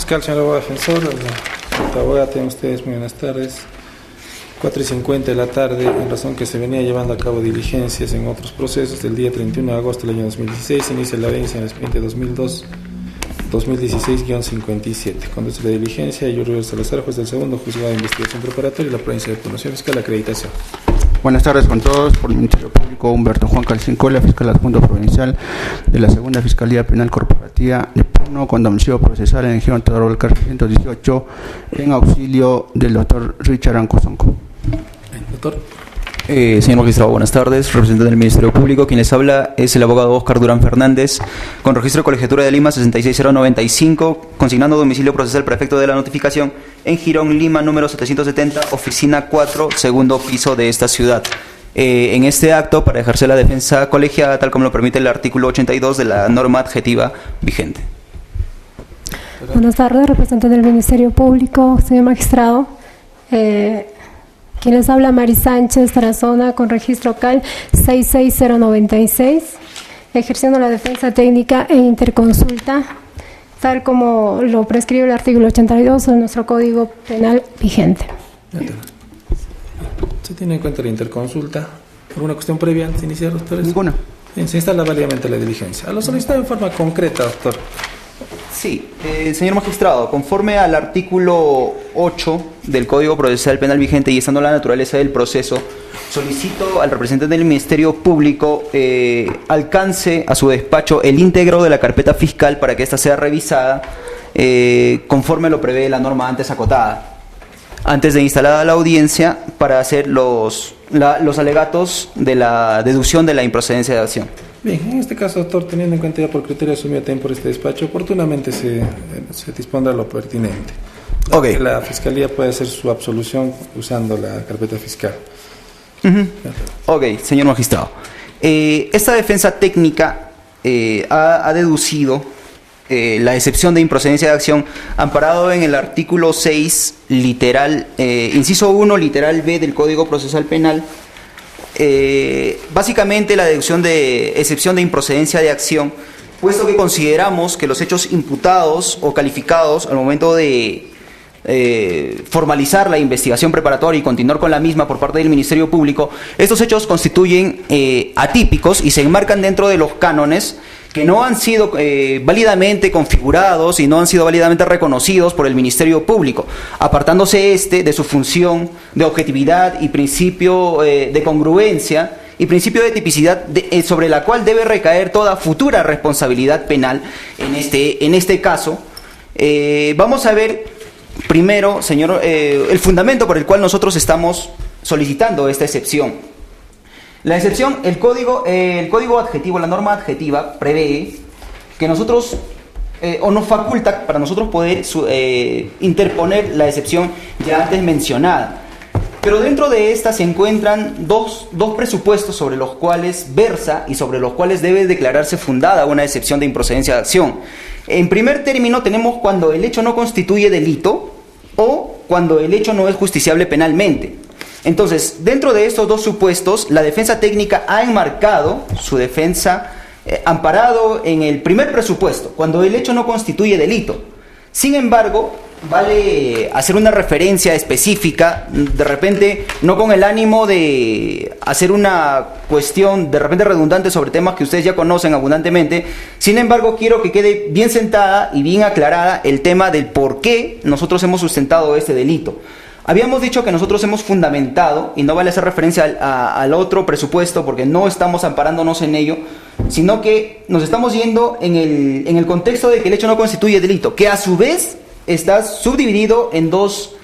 fiscal, señor abogado defensor. Abogado, tengan ustedes muy buenas tardes. 4:50 de la tarde, en razón que se venía llevando a cabo diligencias en otros procesos, del día 31 de agosto del año 2016, se inicia la audiencia en el expediente 2016-57. Conduce la diligencia Yuri Salazar, juez del segundo juzgado de investigación preparatoria y la provincia de Promoción Fiscal, acreditación. Buenas tardes con todos. Por el Ministerio Público, Humberto Juan Calcincola, fiscal adjunto provincial de la Segunda Fiscalía Penal Corporativa de Puno, con domicilio procesal en el Giro Teodoro Valcarce 118, en auxilio del doctor Richard Ancosonco. Doctor. Señor magistrado, buenas tardes. Representante del Ministerio Público, quien les habla es el abogado Óscar Durán Fernández, con registro de colegiatura de Lima 66095, consignando domicilio procesal prefecto de la notificación en Girón, Lima, número 770, oficina 4, segundo piso de esta ciudad. En este acto, para ejercer la defensa colegiada, tal como lo permite el artículo 82 de la norma adjetiva vigente. Buenas tardes, representante del Ministerio Público, señor magistrado. Quien les habla, Mari Sánchez Tarazona, con registro CAL 66096, ejerciendo la defensa técnica e interconsulta, tal como lo prescribe el artículo 82 de nuestro Código Penal vigente. ¿Se tiene en cuenta la interconsulta? ¿Alguna cuestión previa antes de iniciar, doctores? Ninguna. Bien, se instala válidamente la diligencia. A lo solicitado en forma concreta, doctor. Sí, señor magistrado, conforme al artículo 8 del Código Procesal Penal vigente y estando la naturaleza del proceso, solicito al representante del Ministerio Público alcance a su despacho el íntegro de la carpeta fiscal para que ésta sea revisada conforme lo prevé la norma antes acotada, antes de instalada la audiencia, para hacer los alegatos de la deducción de la improcedencia de acción. Bien, en este caso, doctor, teniendo en cuenta ya por criterio asumido también por este despacho, oportunamente se dispondrá lo pertinente. Okay. La Fiscalía puede hacer su absolución usando la carpeta fiscal. Ok, señor magistrado. Esta defensa técnica ha deducido la excepción de improcedencia de acción amparado en el artículo 6, literal, inciso 1, literal B del Código Procesal Penal. Básicamente la deducción de excepción de improcedencia de acción, puesto que consideramos que los hechos imputados o calificados al momento de formalizar la investigación preparatoria y continuar con la misma por parte del Ministerio Público, estos hechos constituyen atípicos y se enmarcan dentro de los cánones que no han sido válidamente configurados y no han sido válidamente reconocidos por el Ministerio Público, apartándose de su función de objetividad y principio de congruencia y principio de tipicidad sobre la cual debe recaer toda futura responsabilidad penal en este caso. Vamos a ver primero, señor, el fundamento por el cual nosotros estamos solicitando esta excepción. La excepción, el código adjetivo, la norma adjetiva prevé que nosotros, o nos faculta para nosotros poder interponer la excepción ya antes mencionada. Pero dentro de esta se encuentran dos presupuestos sobre los cuales versa y sobre los cuales debe declararse fundada una excepción de improcedencia de acción. En primer término tenemos cuando el hecho no constituye delito o cuando el hecho no es justiciable penalmente. Entonces, dentro de estos dos supuestos, la defensa técnica ha enmarcado su defensa amparado en el primer presupuesto, cuando el hecho no constituye delito. Sin embargo, vale hacer una referencia específica, de repente no con el ánimo de hacer una cuestión de repente redundante sobre temas que ustedes ya conocen abundantemente. Sin embargo, quiero que quede bien sentada y bien aclarada el tema del por qué nosotros hemos sustentado este delito. Habíamos dicho que nosotros hemos fundamentado, y no vale hacer referencia al otro presupuesto porque no estamos amparándonos en ello, sino que nos estamos yendo en el contexto de que el hecho no constituye delito, que a su vez está subdividido en dos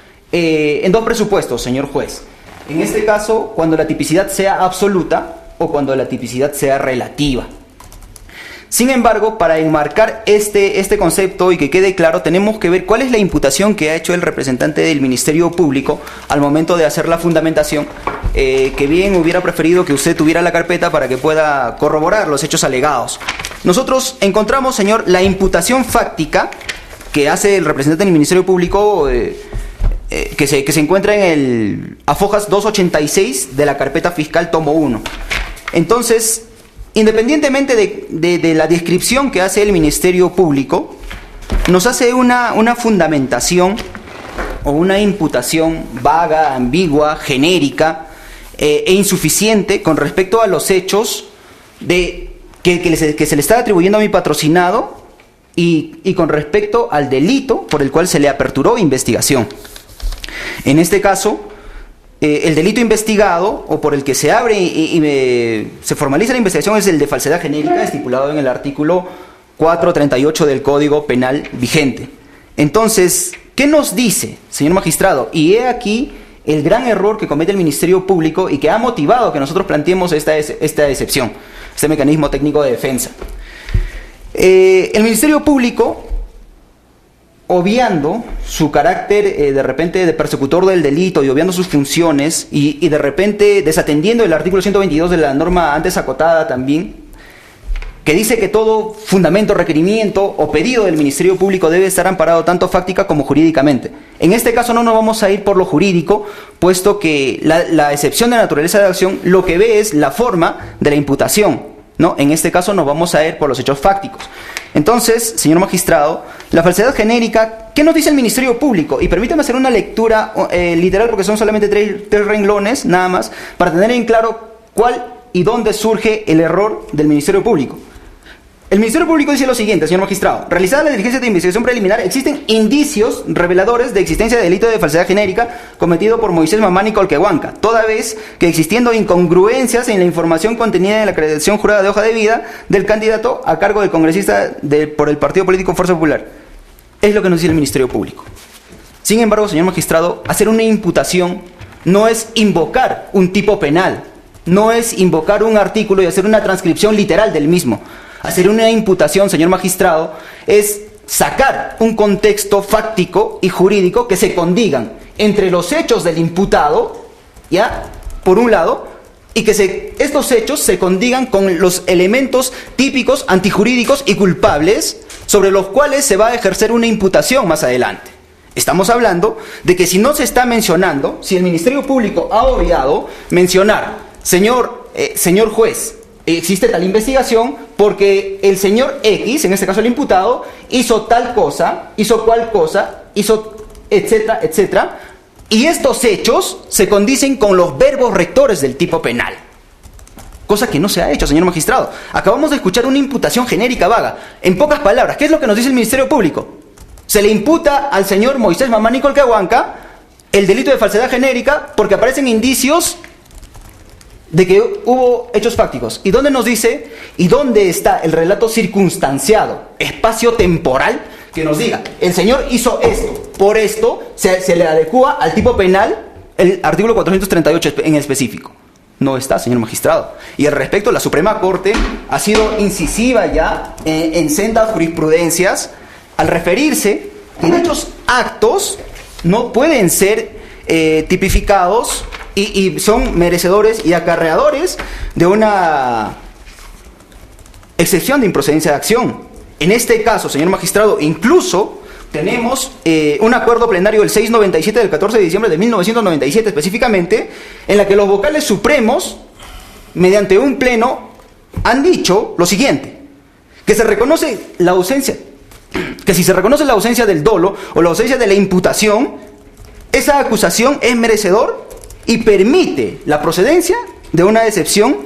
presupuestos, señor juez. En este caso, cuando la tipicidad sea absoluta o cuando la tipicidad sea relativa. Sin embargo, para enmarcar este concepto y que quede claro, tenemos que ver cuál es la imputación que ha hecho el representante del Ministerio Público al momento de hacer la fundamentación, que bien hubiera preferido que usted tuviera la carpeta para que pueda corroborar los hechos alegados. Nosotros encontramos, señor, la imputación fáctica que hace el representante del Ministerio Público, que se encuentra en el afojas 286 de la carpeta fiscal tomo 1. Entonces, independientemente de la descripción que hace el Ministerio Público, nos hace una fundamentación o una imputación vaga, ambigua, genérica e insuficiente con respecto a los hechos que se le está atribuyendo a mi patrocinado y con respecto al delito por el cual se le aperturó investigación. En este caso, el delito investigado o por el que se abre se formaliza la investigación es el de falsedad genérica, estipulado en el artículo 438 del Código Penal vigente. Entonces, ¿qué nos dice, señor magistrado? Y he aquí el gran error que comete el Ministerio Público y que ha motivado que nosotros planteemos esta excepción, este mecanismo técnico de defensa. El Ministerio Público, obviando su carácter de repente de persecutor del delito y obviando sus funciones y de repente desatendiendo el artículo 122 de la norma antes acotada también, que dice que todo fundamento, requerimiento o pedido del Ministerio Público debe estar amparado tanto fáctica como jurídicamente. En este caso no nos vamos a ir por lo jurídico, puesto que la excepción de naturaleza de acción lo que ve es la forma de la imputación, ¿no? En este caso nos vamos a ir por los hechos fácticos. Entonces, señor magistrado, la falsedad genérica, ¿qué nos dice el Ministerio Público? Y permítame hacer una lectura literal, porque son solamente tres renglones, nada más, para tener en claro cuál y dónde surge el error del Ministerio Público. El Ministerio Público dice lo siguiente, señor magistrado: realizada la diligencia de investigación preliminar, existen indicios reveladores de existencia de delito de falsedad genérica cometido por Moisés Mamani Colquehuanca, toda vez que existiendo incongruencias en la información contenida en la acreditación jurada de hoja de vida del candidato a cargo del congresista por el partido político Fuerza Popular. Es lo que nos dice el Ministerio Público. Sin embargo, señor magistrado, hacer una imputación no es invocar un tipo penal, no es invocar un artículo y hacer una transcripción literal del mismo. Hacer una imputación, señor magistrado, es sacar un contexto fáctico y jurídico que se condigan entre los hechos del imputado, ¿ya?, por un lado, y que estos hechos se condigan con los elementos típicos, antijurídicos y culpables sobre los cuales se va a ejercer una imputación más adelante. Estamos hablando de que si no se está mencionando, si el Ministerio Público ha obviado mencionar, señor juez, existe tal investigación porque el señor X, en este caso el imputado, hizo tal cosa, hizo cual cosa, hizo etcétera, etcétera, y estos hechos se condicen con los verbos rectores del tipo penal. Cosa que no se ha hecho, señor magistrado. Acabamos de escuchar una imputación genérica vaga. En pocas palabras, ¿qué es lo que nos dice el Ministerio Público? Se le imputa al señor Moisés Mamani Colquehuanca el delito de falsedad genérica porque aparecen indicios de que hubo hechos fácticos. ¿Y dónde nos dice? ¿Y dónde está el relato circunstanciado, espacio temporal, que nos diga, el señor hizo esto, por esto se le adecúa al tipo penal el artículo 438 en específico? No está, señor magistrado. Y al respecto, la Suprema Corte ha sido incisiva ya en sendas jurisprudencias al referirse que dichos actos no pueden ser tipificados y son merecedores y acarreadores de una excepción de improcedencia de acción. En este caso, señor magistrado, incluso tenemos un acuerdo plenario del 697 del 14 de diciembre de 1997 específicamente, en la que los vocales supremos, mediante un pleno, han dicho lo siguiente: que se reconoce la ausencia, que si se reconoce la ausencia del dolo o la ausencia de la imputación, esa acusación es merecedor y permite la procedencia de una excepción,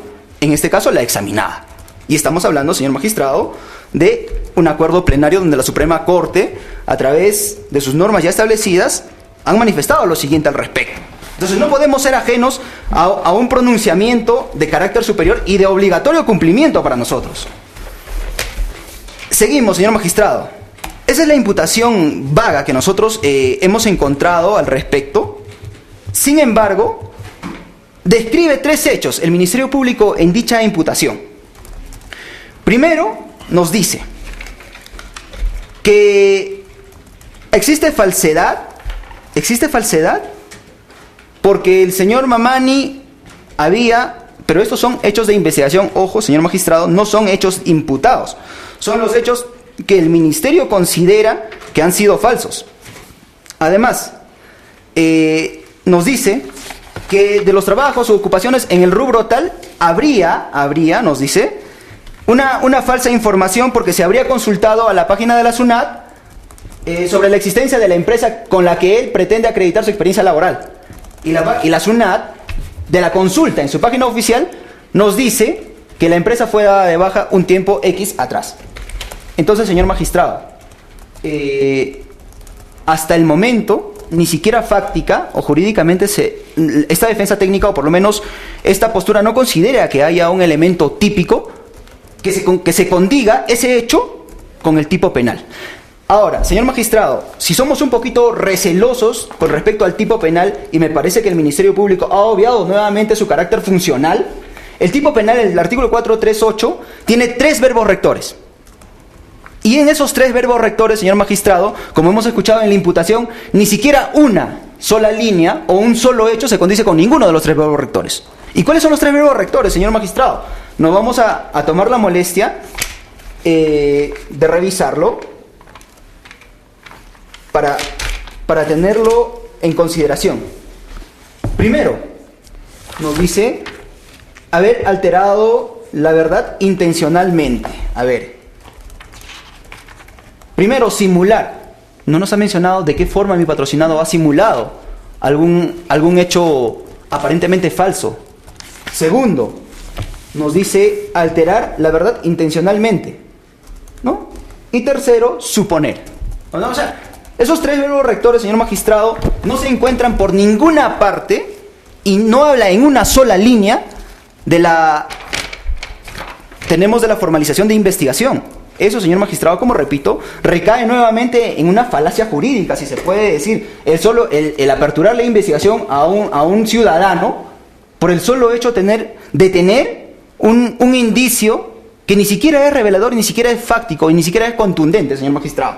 en este caso la examinada. Y estamos hablando, señor magistrado, de un acuerdo plenario donde la Suprema Corte, a través de sus normas ya establecidas, han manifestado lo siguiente al respecto. Entonces no podemos ser ajenos a un pronunciamiento de carácter superior y de obligatorio cumplimiento para nosotros. Seguimos, señor magistrado. Esa es la imputación vaga que nosotros hemos encontrado al respecto. Sin embargo, describe tres hechos el Ministerio Público en dicha imputación. Primero, nos dice que existe falsedad porque el señor Mamani pero estos son hechos de investigación, ojo, señor magistrado, no son hechos imputados, son los hechos que el Ministerio considera que han sido falsos. Además, nos dice que de los trabajos o ocupaciones en el rubro tal, habría, nos dice, una falsa información porque se habría consultado a la página de la SUNAT sobre la existencia de la empresa con la que él pretende acreditar su experiencia laboral. Y la SUNAT, de la consulta en su página oficial, nos dice que la empresa fue dada de baja un tiempo X atrás. Entonces, señor magistrado, hasta el momento, ni siquiera fáctica o jurídicamente esta defensa técnica, o por lo menos esta postura, no considera que haya un elemento típico que se condiga ese hecho con el tipo penal. Ahora, señor magistrado, si somos un poquito recelosos con respecto al tipo penal, y me parece que el Ministerio Público ha obviado nuevamente su carácter funcional, el tipo penal, el artículo 438, tiene 3 verbos rectores. Y en esos 3 verbos rectores, señor magistrado, como hemos escuchado en la imputación, ni siquiera una sola línea o un solo hecho se condice con ninguno de los 3 verbos rectores. ¿Y cuáles son los 3 verbos rectores, señor magistrado? Nos vamos a tomar la molestia de revisarlo para tenerlo en consideración. Primero, nos dice haber alterado la verdad intencionalmente. A ver, primero, simular. No nos ha mencionado de qué forma mi patrocinado ha simulado algún hecho aparentemente falso. Segundo, nos dice alterar la verdad intencionalmente, ¿no? Y tercero, suponer. ¿No? O sea, esos 3 verbos rectores, señor magistrado, no se encuentran por ninguna parte y no habla en una sola línea de la formalización de investigación. Eso, señor magistrado, como repito, recae nuevamente en una falacia jurídica, si se puede decir. El aperturar la investigación a un ciudadano por el solo hecho de tener un indicio que ni siquiera es revelador, ni siquiera es fáctico y ni siquiera es contundente, señor magistrado.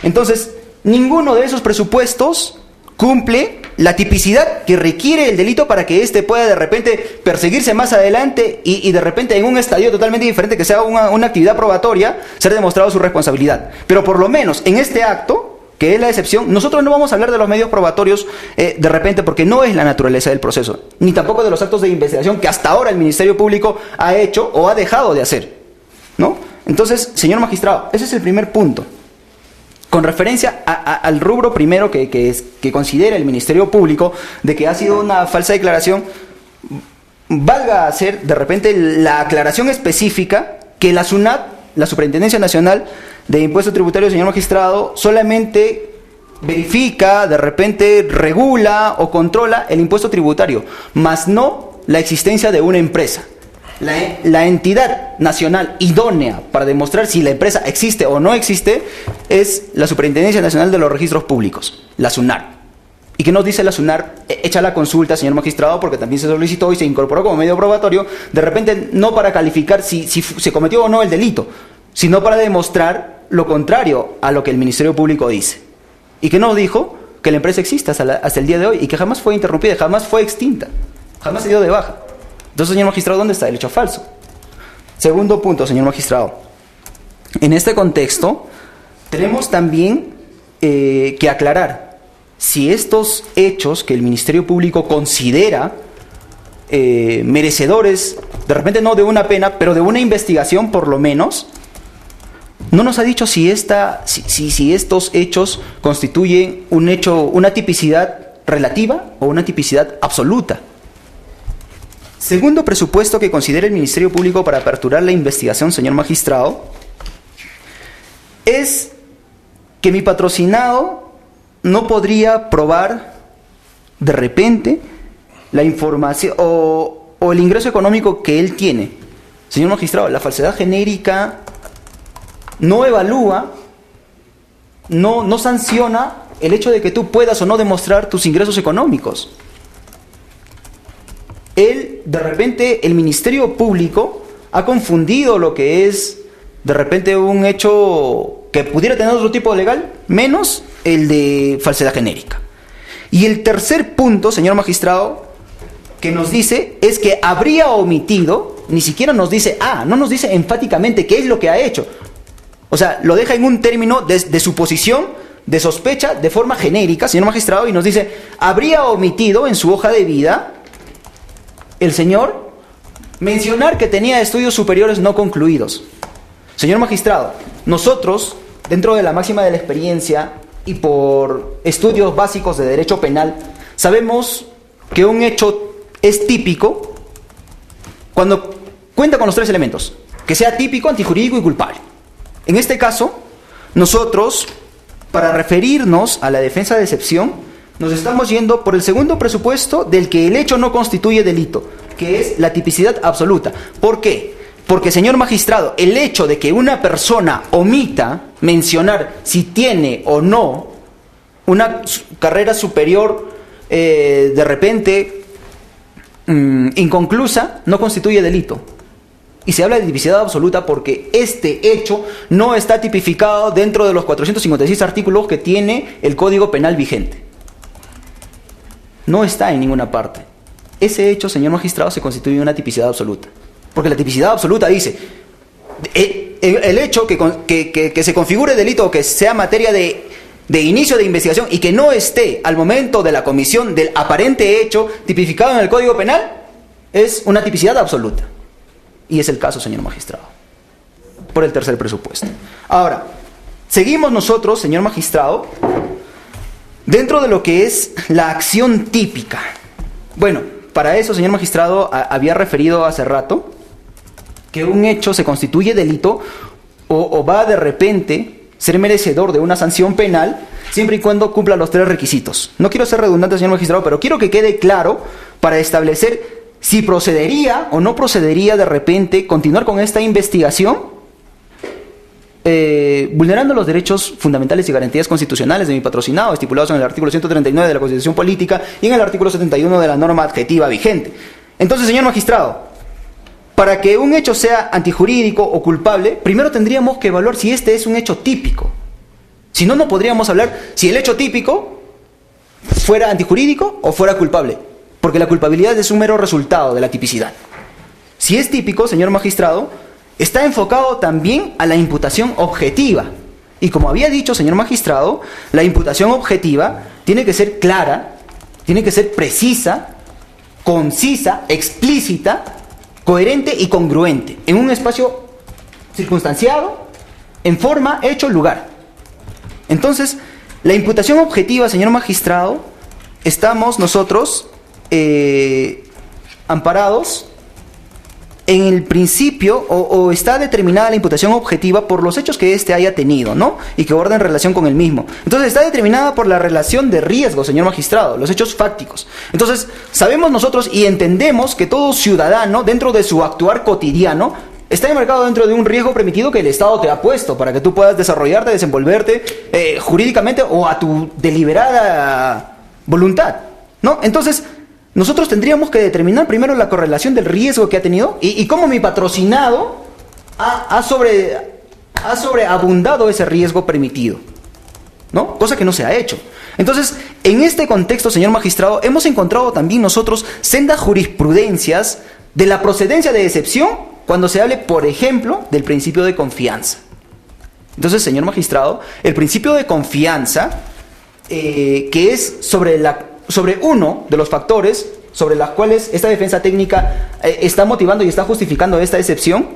Entonces, ninguno de esos presupuestos cumple la tipicidad que requiere el delito para que éste pueda de repente perseguirse más adelante y de repente en un estadio totalmente diferente, que sea una actividad probatoria, ser demostrado su responsabilidad. Pero por lo menos en este acto, que es la excepción, nosotros no vamos a hablar de los medios probatorios de repente, porque no es la naturaleza del proceso, ni tampoco de los actos de investigación que hasta ahora el Ministerio Público ha hecho o ha dejado de hacer, ¿no? Entonces, señor magistrado, ese es el primer punto. Con referencia al rubro primero que considera el Ministerio Público de que ha sido una falsa declaración, valga hacer de repente la aclaración específica que la SUNAT, la Superintendencia Nacional de Impuestos Tributarios, señor magistrado, solamente verifica, de repente regula o controla el impuesto tributario, más no la existencia de una empresa. La entidad nacional idónea para demostrar si la empresa existe o no existe es la Superintendencia Nacional de los Registros Públicos, la SUNAR. ¿Y qué nos dice la SUNAR? Echa la consulta, señor magistrado, porque también se solicitó y se incorporó como medio probatorio, de repente no para calificar si se cometió o no el delito, sino para demostrar lo contrario a lo que el Ministerio Público dice. ¿Y qué nos dijo? Que la empresa existe hasta el día de hoy y que jamás fue interrumpida, jamás fue extinta, jamás se dio de baja. Entonces, señor magistrado, ¿dónde está el hecho falso? Segundo punto, señor magistrado. En este contexto, tenemos también que aclarar si estos hechos que el Ministerio Público considera merecedores, de repente no de una pena, pero de una investigación por lo menos, no nos ha dicho si estos hechos constituyen una tipicidad relativa o una tipicidad absoluta. Segundo presupuesto que considera el Ministerio Público para aperturar la investigación, señor magistrado, es que mi patrocinado no podría probar de repente la información o el ingreso económico que él tiene. Señor magistrado, la falsedad genérica no evalúa, no sanciona el hecho de que tú puedas o no demostrar tus ingresos económicos. De repente, el Ministerio Público ha confundido lo que es, de repente, un hecho que pudiera tener otro tipo legal, menos el de falsedad genérica. Y el tercer punto, señor magistrado, que nos dice, es que habría omitido, ni siquiera nos dice, no nos dice enfáticamente qué es lo que ha hecho. O sea, lo deja en un término de suposición, de sospecha, de forma genérica, señor magistrado, y nos dice, habría omitido en su hoja de vida el señor mencionar que tenía estudios superiores no concluidos. Señor magistrado, nosotros dentro de la máxima de la experiencia y por estudios básicos de derecho penal, sabemos que un hecho es típico cuando cuenta con los tres elementos: que sea típico, antijurídico y culpable. En este caso, nosotros, para referirnos a la defensa de excepción, nos estamos yendo por el segundo presupuesto del que el hecho no constituye delito, que es la tipicidad absoluta. ¿Por qué? Porque, señor magistrado, el hecho de que una persona omita mencionar si tiene o no una carrera superior de repente inconclusa, no constituye delito. Y se habla de tipicidad absoluta porque este hecho no está tipificado dentro de los 456 artículos que tiene el Código Penal vigente. No está en ninguna parte. Ese hecho, señor magistrado, se constituye una tipicidad absoluta. Porque la tipicidad absoluta dice, el hecho que se configure delito o que sea materia de inicio de investigación y que no esté al momento de la comisión del aparente hecho tipificado en el Código Penal, es una tipicidad absoluta. Y es el caso, señor magistrado, por el tercer presupuesto. Ahora, seguimos nosotros, señor magistrado, dentro de lo que es la acción típica. Bueno, para eso, señor magistrado, había referido hace rato que un hecho se constituye delito o va de repente ser merecedor de una sanción penal siempre y cuando cumpla los tres requisitos. No quiero ser redundante, señor magistrado, pero quiero que quede claro para establecer si procedería o no procedería de repente continuar con esta investigación vulnerando los derechos fundamentales y garantías constitucionales de mi patrocinado estipulados en el artículo 139 de la Constitución Política y en el artículo 71 de la norma adjetiva vigente. Entonces, señor magistrado, para que un hecho sea antijurídico o culpable, primero tendríamos que evaluar si este es un hecho típico. Si no, no podríamos hablar si el hecho típico fuera antijurídico o fuera culpable, porque la culpabilidad es un mero resultado de la tipicidad. Si es típico, señor magistrado, está enfocado también a la imputación objetiva. Y como había dicho, señor magistrado, la imputación objetiva tiene que ser clara, tiene que ser precisa, concisa, explícita, coherente y congruente, en un espacio circunstanciado, en forma, hecho, lugar. Entonces, la imputación objetiva, señor magistrado, estamos nosotros amparados en el principio o está determinada la imputación objetiva por los hechos que éste haya tenido, ¿no? Y que guarden relación con el mismo. Entonces está determinada por la relación de riesgo, señor magistrado, los hechos fácticos. Entonces sabemos nosotros y entendemos que todo ciudadano, dentro de su actuar cotidiano, está enmarcado dentro de un riesgo permitido que el Estado te ha puesto para que tú puedas desarrollarte, desenvolverte jurídicamente o a tu deliberada voluntad, ¿no? Entonces nosotros tendríamos que determinar primero la correlación del riesgo que ha tenido y cómo mi patrocinado ha sobreabundado ese riesgo permitido, ¿no? Cosa que no se ha hecho. Entonces, en este contexto, señor magistrado, hemos encontrado también nosotros sendas jurisprudencias de la procedencia de excepción cuando se hable, por ejemplo, del principio de confianza. Entonces, señor magistrado, el principio de confianza, que es sobre uno de los factores sobre los cuales esta defensa técnica está motivando y está justificando esta excepción,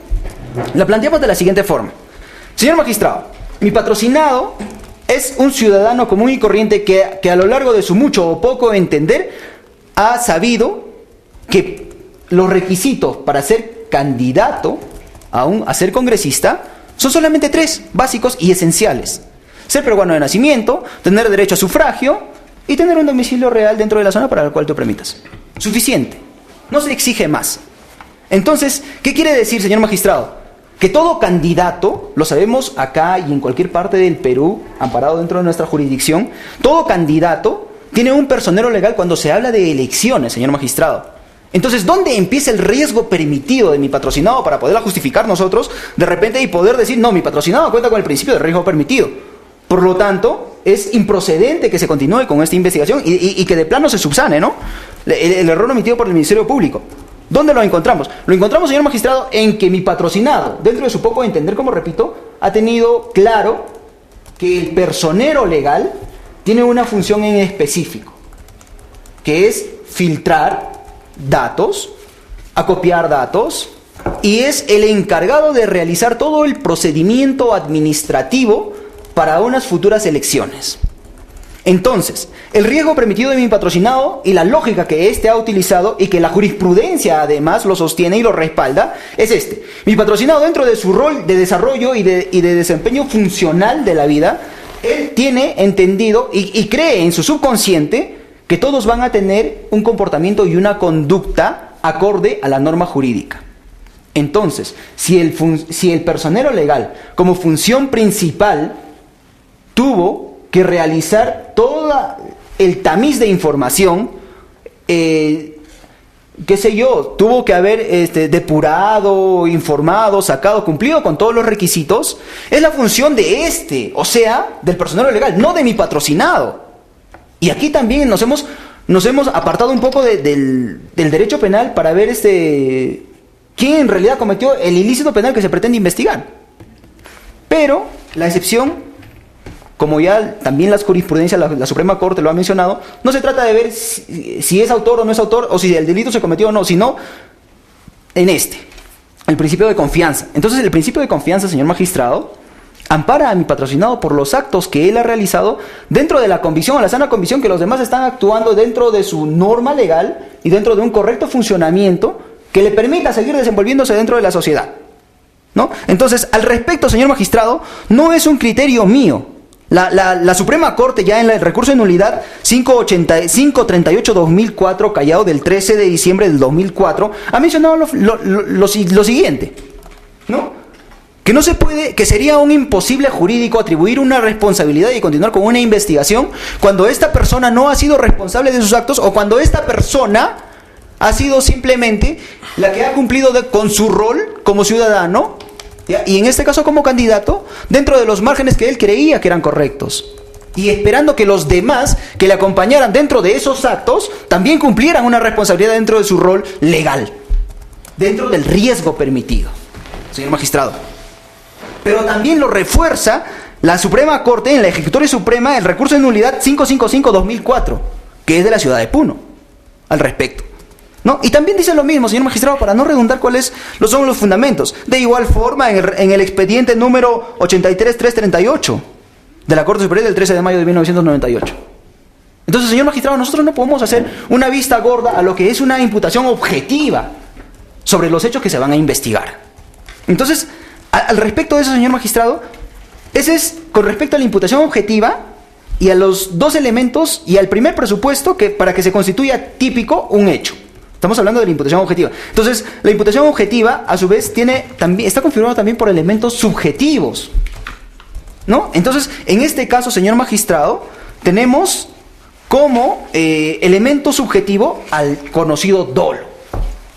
la planteamos de la siguiente forma. Señor magistrado, mi patrocinado es un ciudadano común y corriente que a lo largo de su mucho o poco entender ha sabido que los requisitos para ser candidato a ser congresista son solamente tres, básicos y esenciales: ser peruano de nacimiento, tener derecho a sufragio y tener un domicilio real dentro de la zona para el cual tú permitas. Suficiente. No se exige más. Entonces, ¿qué quiere decir, señor magistrado? Que todo candidato, lo sabemos acá y en cualquier parte del Perú, amparado dentro de nuestra jurisdicción, todo candidato tiene un personero legal cuando se habla de elecciones, señor magistrado. Entonces, ¿dónde empieza el riesgo permitido de mi patrocinado para poderla justificar nosotros de repente y poder decir, no, mi patrocinado cuenta con el principio de riesgo permitido? Por lo tanto, es improcedente que se continúe con esta investigación y que de plano se subsane, ¿no? El error omitido por el Ministerio Público. ¿Dónde lo encontramos? Lo encontramos, señor magistrado, en que mi patrocinado, dentro de su poco entender, como repito, ha tenido claro que el personero legal tiene una función en específico, que es filtrar datos, acopiar datos, y es el encargado de realizar todo el procedimiento administrativo para unas futuras elecciones. Entonces, el riesgo permitido de mi patrocinado y la lógica que éste ha utilizado y que la jurisprudencia además lo sostiene y lo respalda es este. Mi patrocinado, dentro de su rol de desarrollo y de desempeño funcional de la vida, él tiene entendido y cree en su subconsciente que todos van a tener un comportamiento y una conducta acorde a la norma jurídica. Entonces, si el personero legal como función principal tuvo que realizar todo el tamiz de información, qué sé yo, tuvo que haber depurado, informado, sacado, cumplido con todos los requisitos, es la función de o sea, del personero legal, no de mi patrocinado. Y aquí también nos hemos apartado un poco del derecho penal para ver quién en realidad cometió el ilícito penal que se pretende investigar. Pero la excepción, como ya también las jurisprudencias, la Suprema Corte lo ha mencionado, no se trata de ver si es autor o no es autor, o si el delito se cometió o no, sino en el principio de confianza. Entonces, el principio de confianza, señor magistrado, ampara a mi patrocinado por los actos que él ha realizado dentro de la convicción, o la sana convicción que los demás están actuando dentro de su norma legal y dentro de un correcto funcionamiento que le permita seguir desenvolviéndose dentro de la sociedad, ¿no? Entonces, al respecto, señor magistrado, no es un criterio mío. La Suprema Corte, ya en el recurso de nulidad 538-2004, Callao, del 13 de diciembre del 2004, ha mencionado lo siguiente, ¿no? Que no se puede, que sería un imposible jurídico atribuir una responsabilidad y continuar con una investigación cuando esta persona no ha sido responsable de sus actos, o cuando esta persona ha sido simplemente la que ha cumplido con su rol como ciudadano, ¿ya? Y en este caso como candidato, dentro de los márgenes que él creía que eran correctos, y esperando que los demás que le acompañaran dentro de esos actos también cumplieran una responsabilidad dentro de su rol legal, dentro del riesgo permitido, señor magistrado. Pero también lo refuerza la Suprema Corte en la Ejecutoria Suprema, el recurso de nulidad 555-2004, que es de la ciudad de Puno, al respecto, ¿no? Y también dice lo mismo, señor magistrado, para no redundar cuáles son los fundamentos. De igual forma, en el expediente número 83338 de la Corte Superior del 13 de mayo de 1998. Entonces, señor magistrado, nosotros no podemos hacer una vista gorda a lo que es una imputación objetiva sobre los hechos que se van a investigar. Entonces, al respecto de eso, señor magistrado, ese es con respecto a la imputación objetiva y a los dos elementos y al primer presupuesto para que se constituya típico un hecho. Estamos hablando de la imputación objetiva. Entonces, la imputación objetiva, a su vez, está configurada también por elementos subjetivos, ¿no? Entonces, en este caso, señor magistrado, tenemos como elemento subjetivo al conocido dolo.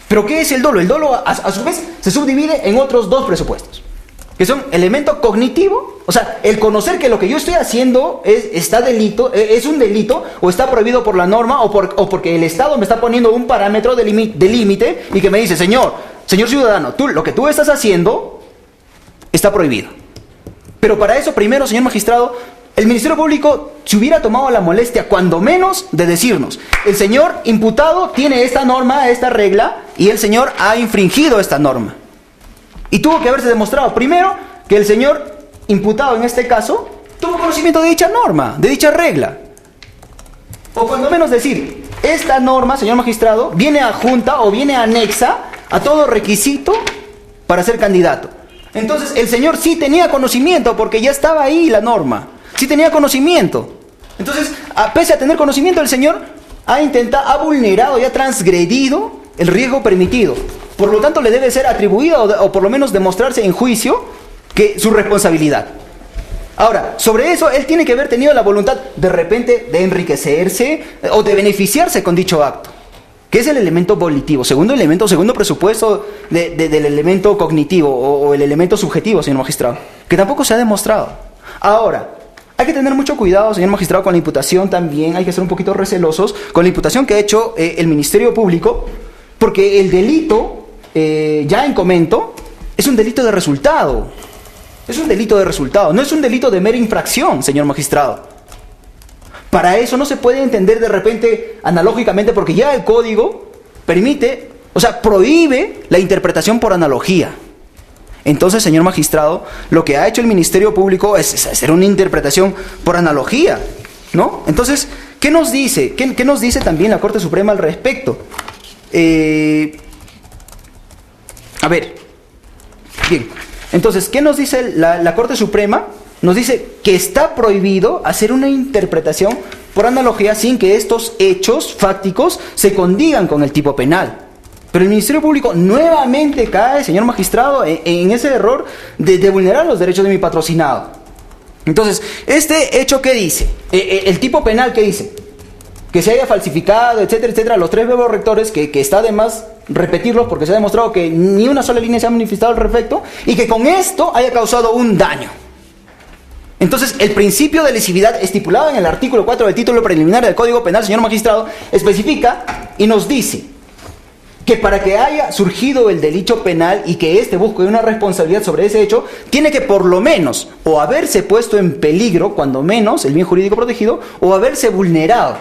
¿Pero qué es el dolo? El dolo, a su vez, se subdivide en otros dos presupuestos, que son elemento cognitivo, o sea, el conocer que lo que yo estoy haciendo es un delito, o está prohibido por la norma, o porque el Estado me está poniendo un parámetro de límite y que me dice, señor ciudadano, lo que tú estás haciendo está prohibido. Pero para eso, primero, señor magistrado, el Ministerio Público se hubiera tomado la molestia, cuando menos, de decirnos, el señor imputado tiene esta norma, esta regla, y el señor ha infringido esta norma. Y tuvo que haberse demostrado, primero, que el señor imputado en este caso tuvo conocimiento de dicha norma, de dicha regla. O cuando menos decir, esta norma, señor magistrado, viene adjunta o viene anexa a todo requisito para ser candidato. Entonces, el señor sí tenía conocimiento, porque ya estaba ahí la norma. Sí tenía conocimiento. Entonces, pese a tener conocimiento, el señor ha vulnerado y ha transgredido el riesgo permitido. Por lo tanto, le debe ser atribuido o por lo menos demostrarse en juicio que su responsabilidad. Ahora, sobre eso, él tiene que haber tenido la voluntad de repente de enriquecerse o de beneficiarse con dicho acto, que es el elemento volitivo, segundo presupuesto del elemento cognitivo o el elemento subjetivo, señor magistrado, que tampoco se ha demostrado. Ahora, hay que tener mucho cuidado, señor magistrado, con la imputación también, hay que ser un poquito recelosos con la imputación que ha hecho el Ministerio Público, porque el delito, ya en comento, es un delito de resultado. Es un delito de resultado, no es un delito de mera infracción, señor magistrado. Para eso no se puede entender de repente analógicamente, porque ya el código prohíbe la interpretación por analogía. Entonces, señor magistrado, lo que ha hecho el Ministerio Público es hacer una interpretación por analogía, ¿no? Entonces, ¿qué nos dice? ¿Qué nos dice también la Corte Suprema al respecto? A ver, bien, entonces, ¿qué nos dice la Corte Suprema? Nos dice que está prohibido hacer una interpretación por analogía sin que estos hechos fácticos se condigan con el tipo penal. Pero el Ministerio Público nuevamente cae, señor magistrado, en ese error de vulnerar los derechos de mi patrocinado. Entonces, este hecho, ¿qué dice? El tipo penal, ¿qué dice? Que se haya falsificado, etcétera, etcétera, los 3 verbos rectores, que está de más repetirlos porque se ha demostrado que ni una sola línea se ha manifestado al respecto y que con esto haya causado un daño. Entonces, el principio de lesividad estipulado en el artículo 4 del título preliminar del Código Penal, señor magistrado, especifica y nos dice que para que haya surgido el delito penal y que éste busque una responsabilidad sobre ese hecho, tiene que por lo menos o haberse puesto en peligro, cuando menos, el bien jurídico protegido, o haberse vulnerado.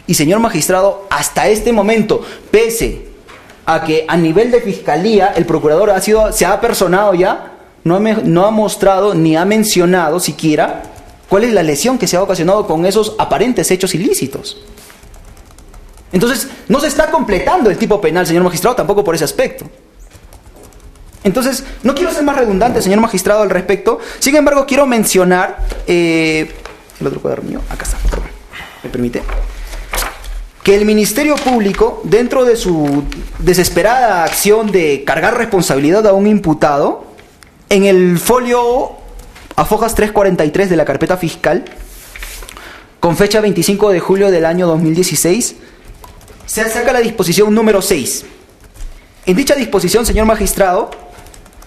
Y señor magistrado, hasta este momento, pese a que a nivel de fiscalía el procurador se ha apersonado ya, no ha mostrado ni ha mencionado siquiera cuál es la lesión que se ha ocasionado con esos aparentes hechos ilícitos. Entonces, no se está completando el tipo penal, señor magistrado, tampoco por ese aspecto. Entonces, no quiero ser más redundante, señor magistrado, al respecto. Sin embargo, quiero mencionar... el otro cuaderno mío, acá está, perdón, ¿me permite? Que el Ministerio Público, dentro de su desesperada acción de cargar responsabilidad a un imputado, en el folio a fojas 343 de la carpeta fiscal, con fecha 25 de julio del año 2016, se saca la disposición número 6. En dicha disposición, señor magistrado,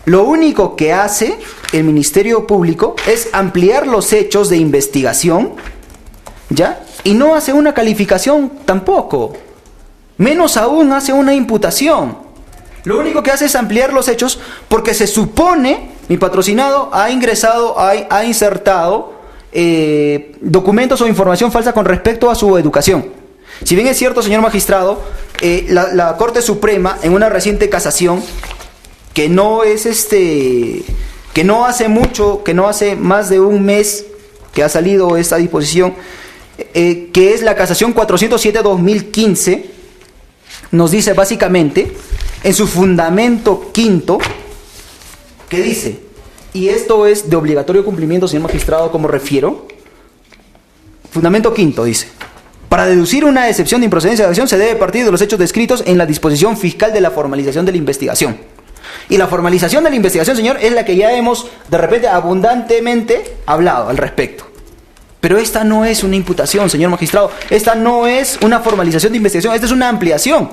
lo único que hace el Ministerio Público es ampliar los hechos de investigación, ¿ya? Y no hace una calificación tampoco. Menos aún hace una imputación. Lo único que hace es ampliar los hechos porque se supone, mi patrocinado ha ingresado, ha insertado documentos o información falsa con respecto a su educación. Si bien es cierto, señor magistrado, la Corte Suprema, en una reciente casación, que no hace mucho, que no hace más de un mes que ha salido esta disposición, que es la casación 407-2015, nos dice básicamente, en su fundamento quinto, que dice, y esto es de obligatorio cumplimiento, señor magistrado, como refiero, fundamento quinto dice: para deducir una excepción de improcedencia de acción se debe partir de los hechos descritos en la disposición fiscal de la formalización de la investigación. Y la formalización de la investigación, señor, es la que ya hemos de repente abundantemente hablado al respecto. Pero esta no es una imputación, señor magistrado. Esta no es una formalización de investigación, esta es una ampliación.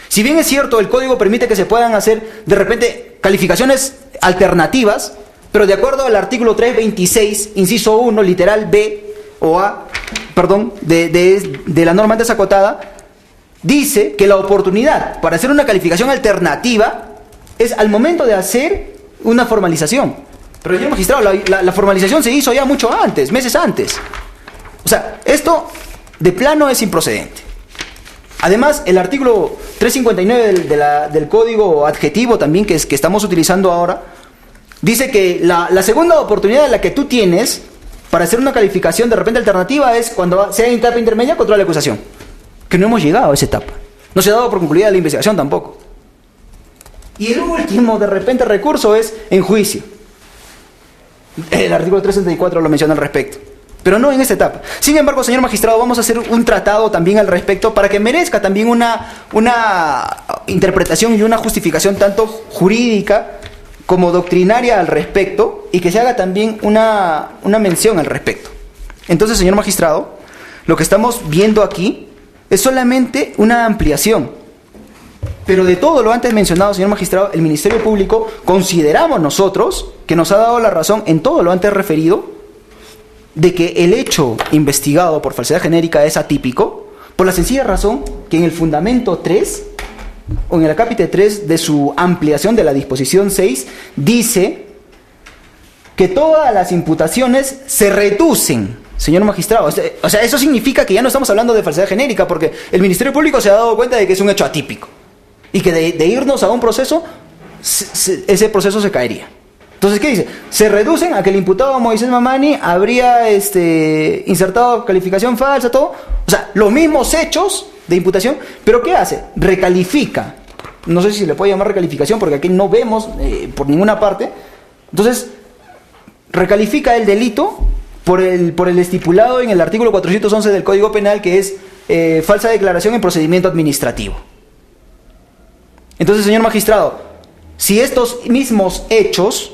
Si bien es cierto, el código permite que se puedan hacer de repente calificaciones alternativas, pero de acuerdo al artículo 326, inciso 1, literal B o A, perdón, de la norma antes acotada, dice que la oportunidad para hacer una calificación alternativa es al momento de hacer una formalización. Pero, señor magistrado, la formalización se hizo ya mucho antes, meses antes. O sea, esto de plano es improcedente. Además, el artículo 359 del código adjetivo también que estamos utilizando ahora, dice que la segunda oportunidad en la que tú tienes para hacer una calificación de repente alternativa es cuando sea en etapa intermedia contra la acusación. Que no hemos llegado a esa etapa. No se ha dado por concluida la investigación tampoco. Y el último, de repente, recurso es en juicio. El artículo 364 lo menciona al respecto. Pero no en esta etapa. Sin embargo, señor magistrado, vamos a hacer un tratado también al respecto para que merezca también una interpretación y una justificación tanto jurídica como doctrinaria al respecto, y que se haga también una mención al respecto. Entonces, señor magistrado, lo que estamos viendo aquí es solamente una ampliación. Pero de todo lo antes mencionado, señor magistrado, el Ministerio Público consideramos nosotros que nos ha dado la razón en todo lo antes referido, de que el hecho investigado por falsedad genérica es atípico, por la sencilla razón que en el fundamento 3, o en el acápite 3 de su ampliación de la disposición 6, dice que todas las imputaciones se reducen, señor magistrado. O sea, eso significa que ya no estamos hablando de falsedad genérica, porque el Ministerio Público se ha dado cuenta de que es un hecho atípico, y que de irnos a un proceso ese proceso se caería. Entonces, ¿qué dice? Se reducen a que el imputado Moisés Mamani habría insertado calificación falsa, todo. O sea, los mismos hechos de imputación, pero ¿qué hace? Recalifica. No sé si le puede llamar recalificación porque aquí no vemos por ninguna parte. Entonces, recalifica el delito por el estipulado en el artículo 411 del Código Penal, que es falsa declaración en procedimiento administrativo. Entonces, señor magistrado, si estos mismos hechos,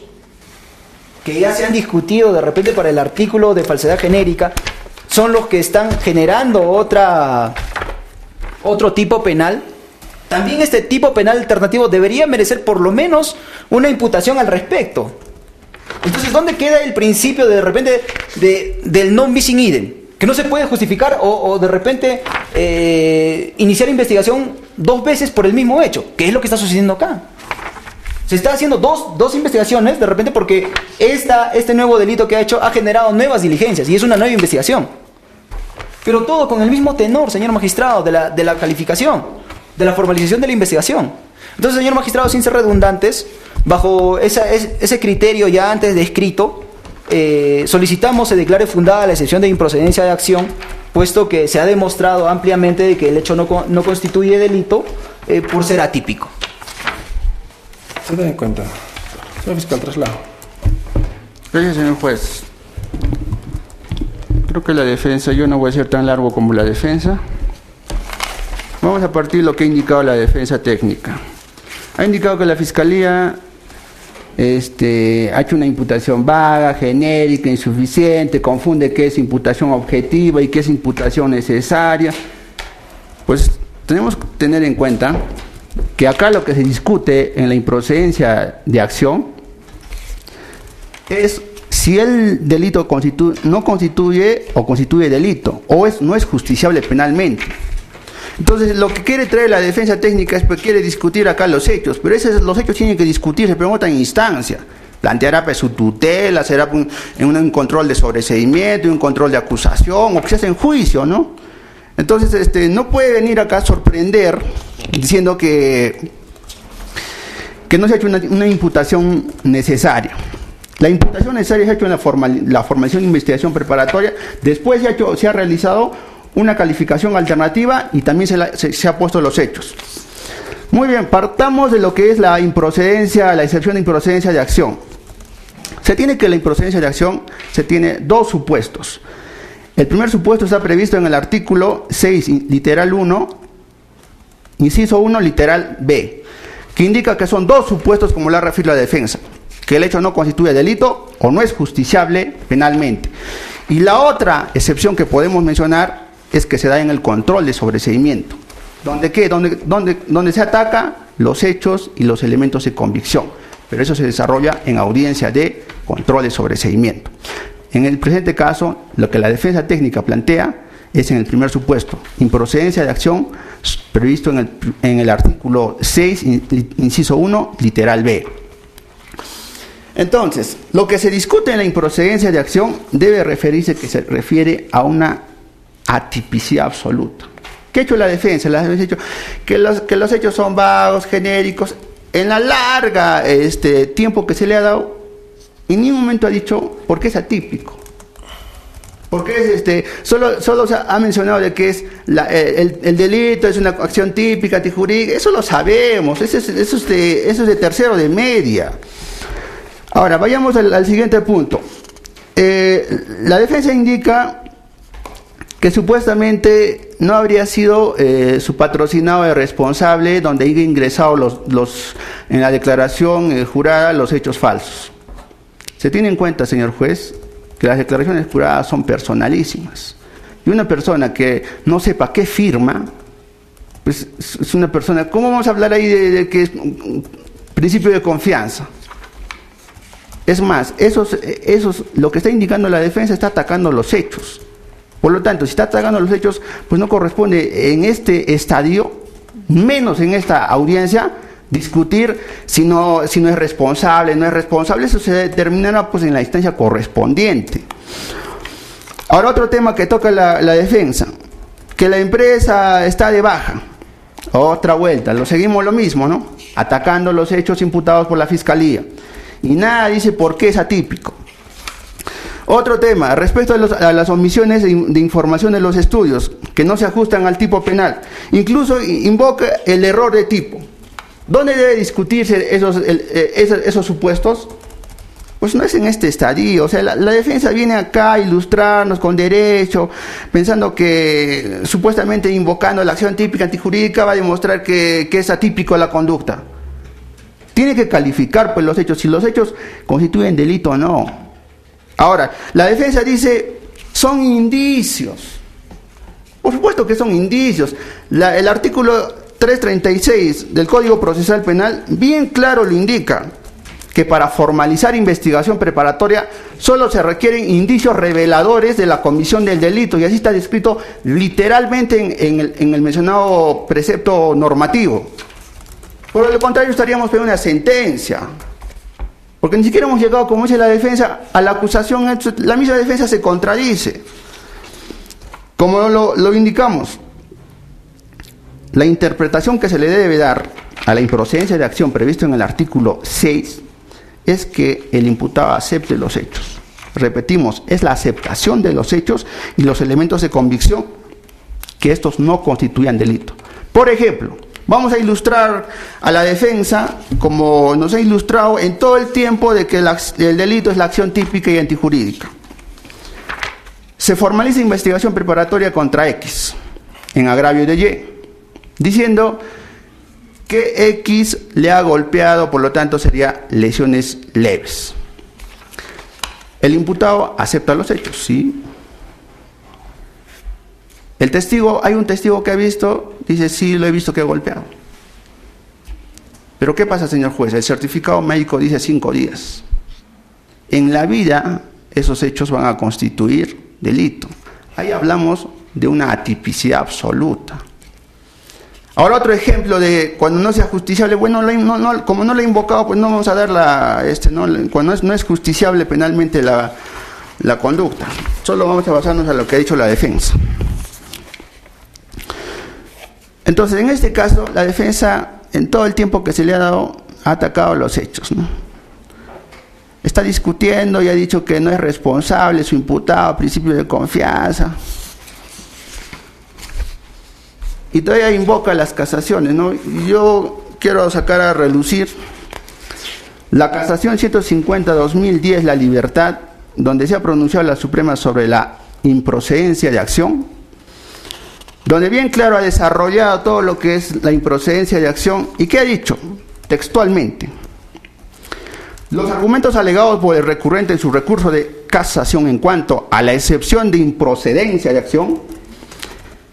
que ya se han discutido de repente para el artículo de falsedad genérica, son los que están generando otro tipo penal, también este tipo penal alternativo debería merecer por lo menos una imputación al respecto. Entonces, ¿dónde queda el principio de repente del non bis in idem? Que no se puede justificar o de repente iniciar investigación 2 veces por el mismo hecho, que es lo que está sucediendo acá. Se está haciendo dos investigaciones de repente porque este nuevo delito que ha hecho ha generado nuevas diligencias y es una nueva investigación. Pero todo con el mismo tenor, señor magistrado, de la calificación, de la formalización de la investigación. Entonces, señor magistrado, sin ser redundantes, bajo ese criterio ya antes descrito, solicitamos se declare fundada la excepción de improcedencia de acción, puesto que se ha demostrado ampliamente de que el hecho no constituye delito por ser atípico. Se den cuenta. Señor fiscal, traslado. Gracias, señor juez. Creo que la defensa, yo no voy a ser tan largo como la defensa. Vamos a partir de lo que ha indicado la defensa técnica. Ha indicado que la Fiscalía ha hecho una imputación vaga, genérica, insuficiente, confunde qué es imputación objetiva y qué es imputación necesaria. Pues tenemos que tener en cuenta que acá lo que se discute en la improcedencia de acción es si el delito no constituye o constituye delito, o no es justiciable penalmente. Entonces, lo que quiere traer la defensa técnica es que quiere discutir acá los hechos, pero los hechos tienen que discutirse, pero en otra instancia. Planteará pues, su tutela, será en un control de sobreseimiento, un control de acusación, o quizás en juicio, ¿no? Entonces, no puede venir acá a sorprender diciendo que no se ha hecho una imputación necesaria. La imputación necesaria se ha hecho en la formación de investigación preparatoria, después se ha realizado una calificación alternativa y también se ha puesto los hechos. Muy bien, partamos de lo que es la improcedencia, la excepción de improcedencia de acción. Se tiene que la improcedencia de acción se tiene 2 supuestos. El primer supuesto está previsto en el artículo 6, literal 1, inciso 1, literal B, que indica que son 2 supuestos como la refiere la defensa, que el hecho no constituye delito o no es justiciable penalmente. Y la otra excepción que podemos mencionar es que se da en el control de sobreseimiento, donde se ataca los hechos y los elementos de convicción, pero eso se desarrolla en audiencia de control de sobreseimiento. En el presente caso, lo que la defensa técnica plantea es en el primer supuesto, improcedencia de acción previsto en el artículo 6, inciso 1, literal B. Entonces, lo que se discute en la improcedencia de acción debe referirse que se refiere a una atipicidad absoluta. ¿Qué ha hecho la defensa? La defensa ha dicho que los hechos son vagos, genéricos. En la larga tiempo que se le ha dado, en ningún momento ha dicho por qué es atípico. Porque solo se ha mencionado de que es el delito es una acción típica, antijurídica. Eso lo sabemos, eso es de tercero de media. Ahora, vayamos al siguiente punto. La defensa indica que supuestamente no habría sido su patrocinado de responsable donde haya ingresado en la declaración jurada los hechos falsos. Se tiene en cuenta, señor juez, que las declaraciones juradas son personalísimas. Y una persona que no sepa qué firma, pues es una persona... ¿Cómo vamos a hablar ahí de que es un principio de confianza? Es más, lo que está indicando la defensa está atacando los hechos. Por lo tanto, si está atacando los hechos, pues no corresponde en este estadio, menos en esta audiencia, discutir si no es responsable, no es responsable. Eso se determinará pues en la instancia correspondiente. Ahora, otro tema que toca la defensa, que la empresa está de baja. Otra vuelta, seguimos lo mismo, ¿no? Atacando los hechos imputados por la Fiscalía. Y nada dice por qué es atípico. Otro tema, respecto a las omisiones de información de los estudios, que no se ajustan al tipo penal. Incluso invoca el error de tipo. ¿Dónde debe discutirse esos supuestos? Pues no es en este estadio. O sea, la defensa viene acá a ilustrarnos con derecho, pensando que supuestamente invocando la acción típica antijurídica va a demostrar que es atípico la conducta. Tiene que calificar pues los hechos, si los hechos constituyen delito o no. Ahora, la defensa dice, son indicios. Por supuesto que son indicios. El artículo 336 del Código Procesal Penal bien claro lo indica, que para formalizar investigación preparatoria solo se requieren indicios reveladores de la comisión del delito, y así está descrito literalmente en el mencionado precepto normativo. Por lo contrario, estaríamos pidiendo una sentencia. Porque ni siquiera hemos llegado, como dice la defensa, a la acusación. La misma defensa se contradice. Como lo indicamos, la interpretación que se le debe dar a la improcedencia de acción previsto en el artículo 6 es que el imputado acepte los hechos. Repetimos, es la aceptación de los hechos y los elementos de convicción que estos no constituyan delito. Por ejemplo, vamos a ilustrar a la defensa como nos ha ilustrado en todo el tiempo de que el delito es la acción típica y antijurídica. Se formaliza investigación preparatoria contra X en agravio de Y, diciendo que X le ha golpeado, por lo tanto sería lesiones leves. El imputado acepta los hechos, ¿sí? El testigo, hay un testigo que ha visto, dice, sí, lo he visto que he golpeado. Pero ¿qué pasa, señor juez? El certificado médico dice 5 días. En la vida, esos hechos van a constituir delito. Ahí hablamos de una atipicidad absoluta. Ahora otro ejemplo de cuando no sea justiciable, bueno, como no lo he invocado, pues no vamos a dar cuando no es justiciable penalmente la conducta. Solo vamos a basarnos en lo que ha dicho la defensa. Entonces, en este caso, la defensa, en todo el tiempo que se le ha dado, ha atacado los hechos, ¿no? Está discutiendo y ha dicho que no es responsable su imputado, principio de confianza. Y todavía invoca las casaciones, ¿no? Yo quiero sacar a relucir la casación 150-2010, La Libertad, donde se ha pronunciado la Suprema sobre la improcedencia de acción, donde bien claro ha desarrollado todo lo que es la improcedencia de acción. ¿Y qué ha dicho? Textualmente: los argumentos alegados por el recurrente en su recurso de casación en cuanto a la excepción de improcedencia de acción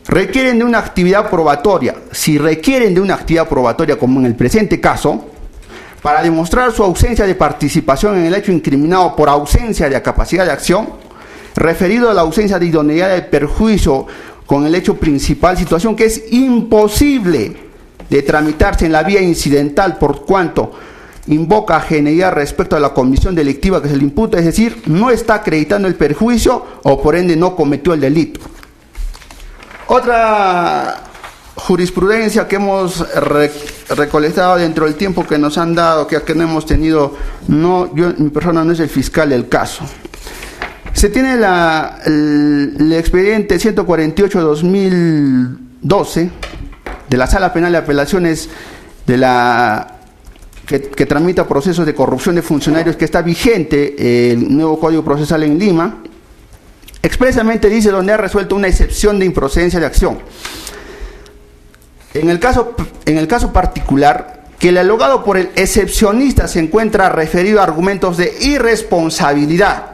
requieren de una actividad probatoria. Si requieren de una actividad probatoria, como en el presente caso, para demostrar su ausencia de participación en el hecho incriminado por ausencia de capacidad de acción, referido a la ausencia de idoneidad de perjuicio con el hecho principal, situación que es imposible de tramitarse en la vía incidental por cuanto invoca ajeneidad respecto a la comisión delictiva que se le imputa, es decir, no está acreditando el perjuicio o por ende no cometió el delito. Otra jurisprudencia que hemos recolectado dentro del tiempo que nos han dado, que no hemos tenido, yo en mi persona no es el fiscal del caso. Se tiene el expediente 148-2012 de la Sala Penal de Apelaciones que tramita procesos de corrupción de funcionarios, que está vigente el nuevo Código Procesal en Lima. Expresamente dice donde ha resuelto una excepción de improcedencia de acción. En el caso particular, que el alogado por el excepcionista se encuentra referido a argumentos de irresponsabilidad,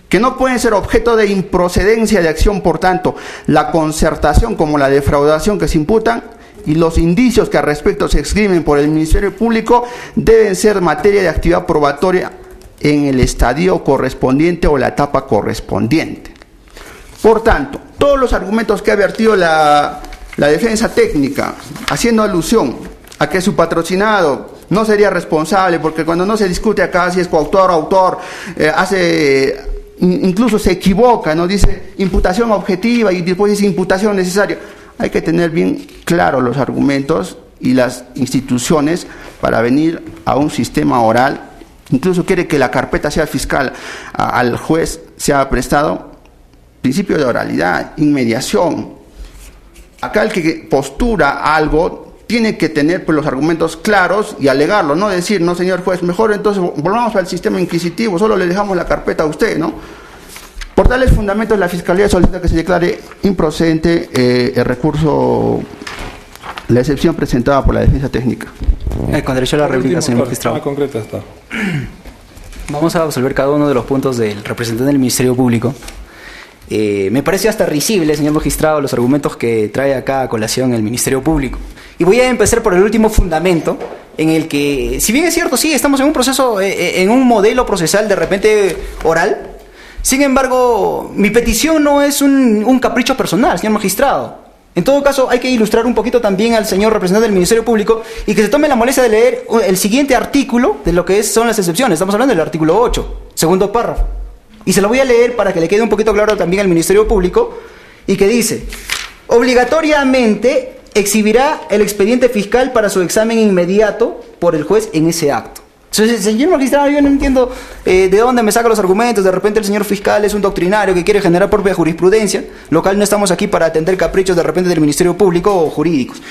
que no pueden ser objeto de improcedencia de acción, por tanto, la concertación como la defraudación que se imputan y los indicios que al respecto se escriben por el Ministerio Público deben ser materia de actividad probatoria en el estadio correspondiente o la etapa correspondiente. Por tanto, todos los argumentos que ha vertido la defensa técnica, haciendo alusión a que su patrocinado no sería responsable, porque cuando no se discute acá si es coautor o autor, incluso se equivoca, ¿no? Dice imputación objetiva y después dice imputación necesaria. hay que tener bien claros los argumentos y las instituciones para venir a un sistema oral. Incluso quiere que la carpeta sea fiscal, al juez sea prestado. Principio de oralidad, inmediación. Acá el que postura algo tiene que tener pues, los argumentos claros y alegarlo, no decir, no señor juez, mejor entonces volvamos al sistema inquisitivo, solo le dejamos la carpeta a usted, ¿no? Por tales fundamentos la Fiscalía solicita que se declare improcedente el recurso, la excepción presentada por la defensa técnica. Con derecho a la réplica, señor magistrado. Concreta está. Vamos a absolver cada uno de los puntos del representante del Ministerio Público. Me parece hasta risible, señor magistrado, los argumentos que trae acá a colación el Ministerio Público. Y voy a empezar por el último fundamento, en el que, si bien es cierto, sí, estamos en un proceso, en un modelo procesal de repente oral. Sin embargo, mi petición no es un capricho personal, señor magistrado. En todo caso, hay que ilustrar un poquito también al señor representante del Ministerio Público y que se tome la molestia de leer el siguiente artículo de lo que son las excepciones. Estamos hablando del artículo 8, segundo párrafo. Y se lo voy a leer para que le quede un poquito claro también al Ministerio Público, y que dice: obligatoriamente exhibirá el expediente fiscal para su examen inmediato por el juez en ese acto. Entonces, señor magistrado, yo no entiendo de dónde me saca los argumentos. De repente el señor fiscal es un doctrinario que quiere generar propia jurisprudencia, lo cual no estamos aquí para atender caprichos de repente del Ministerio Público o jurídicos.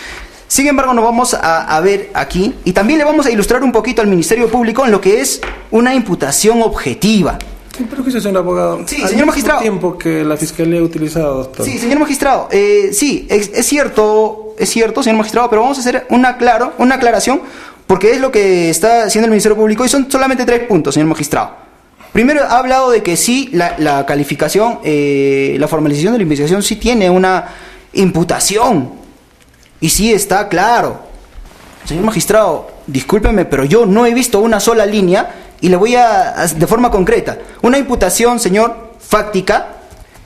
Sin embargo, nos vamos a ver aquí, y también le vamos a ilustrar un poquito al Ministerio Público en lo que es una imputación objetiva. Sí, pero que señor abogado. Sí, señor magistrado. El tiempo que la Fiscalía ha utilizado, doctor. Sí, señor magistrado. Sí, es cierto, señor magistrado, pero vamos a hacer una aclaración, porque es lo que está haciendo el Ministerio Público, y son solamente 3 puntos, señor magistrado. Primero, ha hablado de que sí, la calificación, la formalización de la investigación sí tiene una imputación, y sí está claro. Señor magistrado, discúlpeme, pero yo no he visto una sola línea, y le voy de forma concreta. Una imputación, señor, fáctica,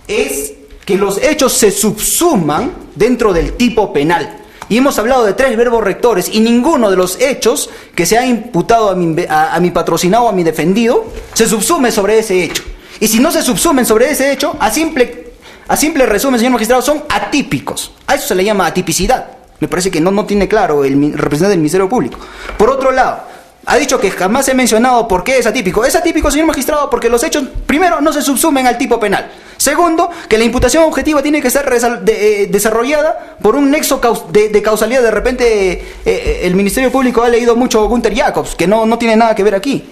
es que los hechos se subsuman dentro del tipo penal. Y hemos hablado de 3 verbos rectores, y ninguno de los hechos que se ha imputado a mi patrocinado o a mi defendido se subsume sobre ese hecho. Y si no se subsumen sobre ese hecho, a simple resumen, señor magistrado, son atípicos. A eso se le llama atipicidad. Me parece que no tiene claro el representante del Ministerio Público. Por otro lado, ha dicho que jamás he mencionado por qué es atípico. Es atípico, señor magistrado, porque los hechos, primero, no se subsumen al tipo penal. Segundo, que la imputación objetiva tiene que estar desarrollada por un nexo de causalidad. De repente, el Ministerio Público ha leído mucho Gunther Jacobs, que no tiene nada que ver aquí.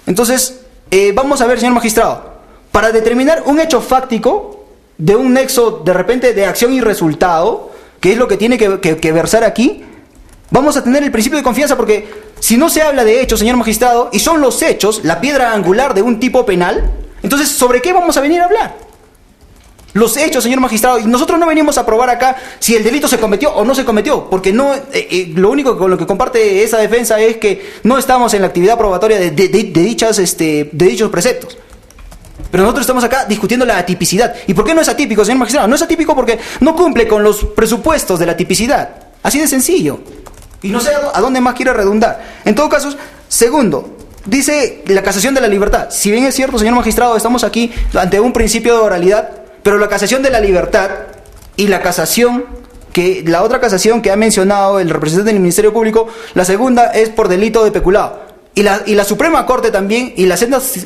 Entonces, vamos a ver, señor magistrado, para determinar un hecho fáctico de un nexo, de repente, de acción y resultado, que es lo que tiene que versar aquí, vamos a tener el principio de confianza, porque si no se habla de hechos, señor magistrado, y son los hechos la piedra angular de un tipo penal, entonces, ¿sobre qué vamos a venir a hablar? Los hechos, señor magistrado, y nosotros no venimos a probar acá si el delito se cometió o no se cometió, porque no, lo único con lo que comparte esa defensa es que no estamos en la actividad probatoria de dichos preceptos. Pero nosotros estamos acá discutiendo la atipicidad. ¿Y por qué no es atípico, señor magistrado? No es atípico porque no cumple con los presupuestos de la tipicidad. Así de sencillo. Y no sé a dónde más quiere redundar. En todo caso, segundo, dice la casación de la libertad. Si bien es cierto, señor magistrado, estamos aquí ante un principio de oralidad, pero la casación de la libertad y la otra casación que ha mencionado el representante del Ministerio Público, la segunda es por delito de peculado. Y la Suprema Corte también, y las sendas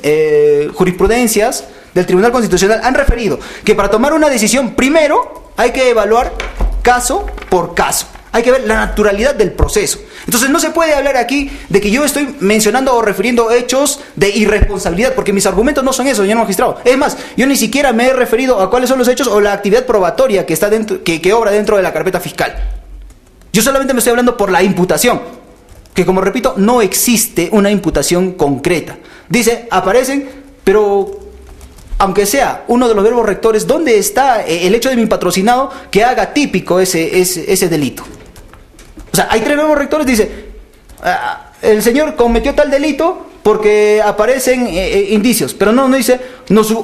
jurisprudencias del Tribunal Constitucional han referido que para tomar una decisión, primero hay que evaluar caso por caso. Hay que ver la naturalidad del proceso. Entonces no se puede hablar aquí de que yo estoy mencionando o refiriendo hechos de irresponsabilidad, porque mis argumentos no son esos, señor magistrado. Es más, yo ni siquiera me he referido a cuáles son los hechos o la actividad probatoria que está dentro, que obra dentro de la carpeta fiscal. Yo solamente me estoy hablando por la imputación, que, como repito, no existe una imputación concreta. Dice, aparecen, pero aunque sea uno de los verbos rectores, ¿dónde está el hecho de mi patrocinado que haga típico ese delito? O sea, hay 3 verbos rectores, dice, el señor cometió tal delito porque aparecen indicios, pero no dice,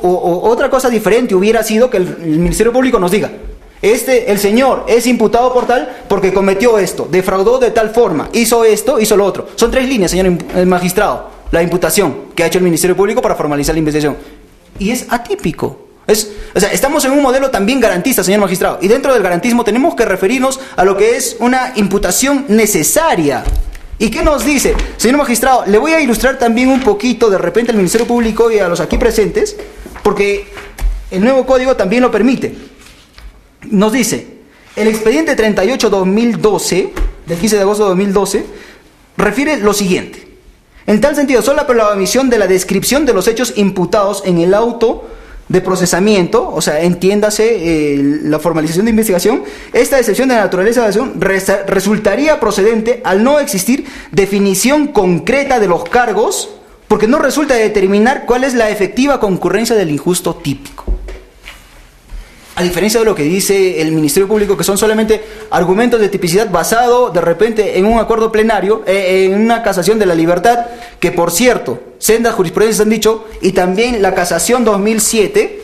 otra cosa diferente hubiera sido que el Ministerio Público nos diga, el señor es imputado por tal porque cometió esto, defraudó de tal forma, hizo esto, hizo lo otro. Son 3 líneas, señor magistrado, la imputación que ha hecho el Ministerio Público para formalizar la investigación. Y es atípico. O sea, estamos en un modelo también garantista, señor magistrado, y dentro del garantismo tenemos que referirnos a lo que es una imputación necesaria. ¿Y qué nos dice? Señor magistrado, le voy a ilustrar también un poquito de repente al Ministerio Público y a los aquí presentes, porque el nuevo código también lo permite. Nos dice, el expediente 38-2012, del 15 de agosto de 2012, refiere lo siguiente. En tal sentido, solo por la omisión de la descripción de los hechos imputados en el auto de procesamiento, o sea, entiéndase la formalización de investigación, esta excepción de naturaleza de acción resultaría procedente al no existir definición concreta de los cargos, porque no resulta determinar cuál es la efectiva concurrencia del injusto típico. A diferencia de lo que dice el Ministerio Público, que son solamente argumentos de tipicidad basado de repente en un acuerdo plenario, en una casación de la libertad, que por cierto, sendas jurisprudencias han dicho, y también la casación 2007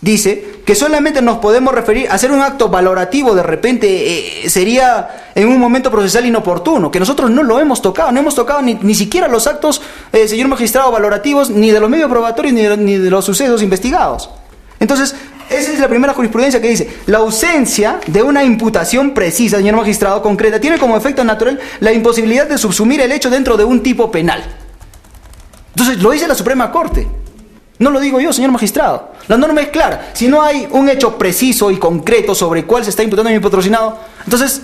dice que solamente nos podemos referir a hacer un acto valorativo, de repente sería en un momento procesal inoportuno, que nosotros no lo hemos tocado, no hemos tocado ni siquiera los actos, señor magistrado, valorativos, ni de los medios probatorios, ni de los sucesos investigados. Entonces, esa es la primera jurisprudencia que dice, la ausencia de una imputación precisa, señor magistrado, concreta, tiene como efecto natural la imposibilidad de subsumir el hecho dentro de un tipo penal. Entonces, lo dice la Suprema Corte. No lo digo yo, señor magistrado. La norma es clara. Si no hay un hecho preciso y concreto sobre cuál se está imputando a mi patrocinado, entonces,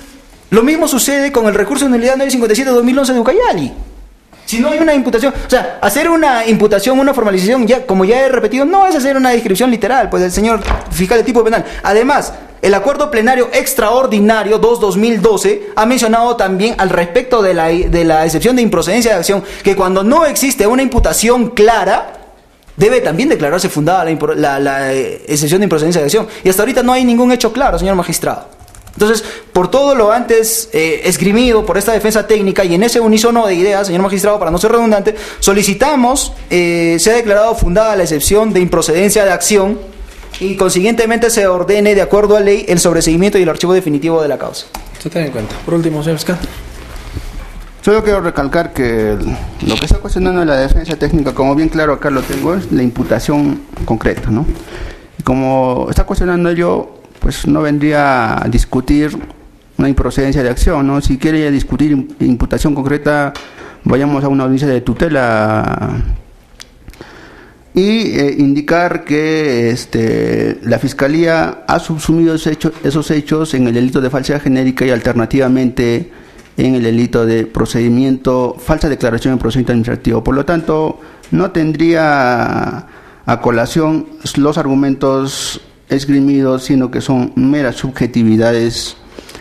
lo mismo sucede con el recurso de nulidad 957-2011 de Ucayali. Si no hay una imputación, o sea, hacer una imputación, una formalización, ya como ya he repetido, no es hacer una descripción literal, pues el señor fiscal de tipo penal. Además, el acuerdo plenario extraordinario 2-2012 ha mencionado también al respecto de la excepción de improcedencia de acción, que cuando no existe una imputación clara, debe también declararse fundada la excepción de improcedencia de acción. Y hasta ahorita no hay ningún hecho claro, señor magistrado. Entonces, por todo lo antes esgrimido por esta defensa técnica y en ese unísono de ideas, señor magistrado, para no ser redundante, solicitamos sea declarado fundada la excepción de improcedencia de acción y consiguientemente se ordene de acuerdo a ley el sobreseimiento y el archivo definitivo de la causa. Se tiene en cuenta. Por último, señor fiscal. Solo quiero recalcar que lo que está cuestionando la defensa técnica, como bien claro acá lo tengo, es la imputación concreta, ¿no? Y como está cuestionando ello, pues no vendría a discutir una improcedencia de acción, ¿no? Si quiere discutir imputación concreta, vayamos a una audiencia de tutela y indicar que la Fiscalía ha subsumido esos hechos en el delito de falsedad genérica y alternativamente en el delito de procedimiento, falsa declaración en procedimiento administrativo. Por lo tanto, no tendría a colación los argumentos esgrimidos, sino que son meras subjetividades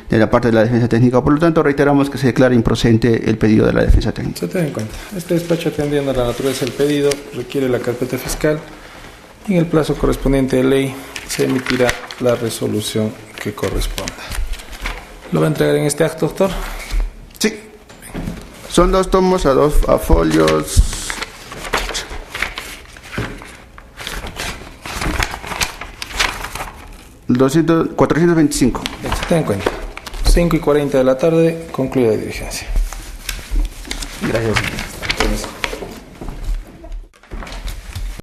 de la parte de la defensa técnica. Por lo tanto, reiteramos que se declara improcedente el pedido de la defensa técnica. Se tiene en cuenta. Este despacho, atendiendo a la naturaleza del pedido, requiere la carpeta fiscal y en el plazo correspondiente de ley se emitirá la resolución que corresponda. ¿Lo va a entregar en este acto, doctor? Sí. Son 2 tomos a folios. 425. Se ten en cuenta. 5:40 de la tarde, concluye la diligencia. Gracias.